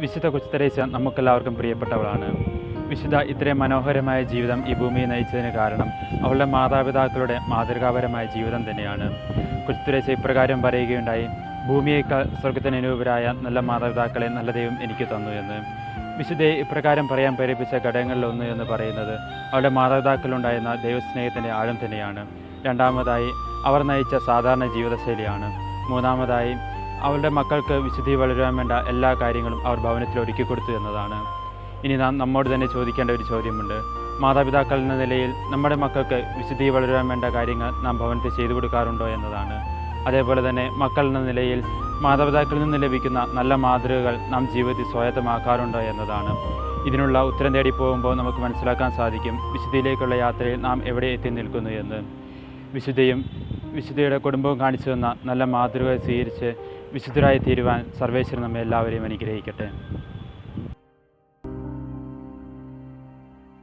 വിശുദ്ധ കൊച്ചുതെരേസ്യ നമുക്കെല്ലാവർക്കും പ്രിയപ്പെട്ടവളാണ്. വിശുദ്ധ ഇത്രയും മനോഹരമായ ജീവിതം ഈ ഭൂമിയെ നയിച്ചതിന് കാരണം അവളുടെ മാതാപിതാക്കളുടെ മാതൃകാപരമായ ജീവിതം തന്നെയാണ്. കൊച്ചുതെരേസ്യ ഇപ്രകാരം പറയുകയുണ്ടായി: ഭൂമിയേക്കാൾ സ്വർഗത്തിന് അനുരൂപരായ നല്ല മാതാപിതാക്കളെ നല്ല ദൈവം എനിക്ക് തന്നു എന്ന്. വിശുദ്ധയെ ഇപ്രകാരം പറയാൻ പ്രേരിപ്പിച്ച ഘടകങ്ങളിലൊന്ന് എന്ന് പറയുന്നത് അവളുടെ മാതാപിതാക്കളുണ്ടായിരുന്ന ദൈവസ്നേഹത്തിൻ്റെ ആഴം തന്നെയാണ്. രണ്ടാമതായി അവർ നയിച്ച സാധാരണ ജീവിതശൈലിയാണ്. മൂന്നാമതായി അവളുടെ മക്കൾക്ക് വിശുദ്ധി വളരുവാൻ വേണ്ട എല്ലാ കാര്യങ്ങളും അവർ ഭവനത്തിൽ ഒരുക്കി കൊടുത്തു എന്നതാണ്. ഇനി നാം നമ്മോട് തന്നെ ചോദിക്കേണ്ട ഒരു ചോദ്യമുണ്ട്. മാതാപിതാക്കൾ എന്ന നിലയിൽ നമ്മുടെ മക്കൾക്ക് വിശുദ്ധി വളരുവാൻ വേണ്ട കാര്യങ്ങൾ നാം ഭവനത്തിൽ ചെയ്തു കൊടുക്കാറുണ്ടോ എന്നതാണ്. അതേപോലെ തന്നെ മക്കൾ എന്ന നിലയിൽ മാതാപിതാക്കളിൽ നിന്ന് ലഭിക്കുന്ന നല്ല മാതൃകകൾ നാം ജീവിതത്തിൽ സ്വായത്തമാക്കാറുണ്ടോ എന്നതാണ്. ഇതിനുള്ള ഉത്തരം തേടി പോകുമ്പോൾ നമുക്ക് മനസ്സിലാക്കാൻ സാധിക്കും വിശുദ്ധിയിലേക്കുള്ള യാത്രയിൽ നാം എവിടെ എത്തി നിൽക്കുന്നു എന്ന്. വിശുദ്ധിയുടെ കുടുംബവും കാണിച്ചു തന്ന നല്ല മാതൃക സ്വീകരിച്ച് വിശുദ്ധരായി തീരുവാൻ സർവേശ്വരൻ നമ്മെ എല്ലാവരെയും അനുഗ്രഹിക്കട്ടെ.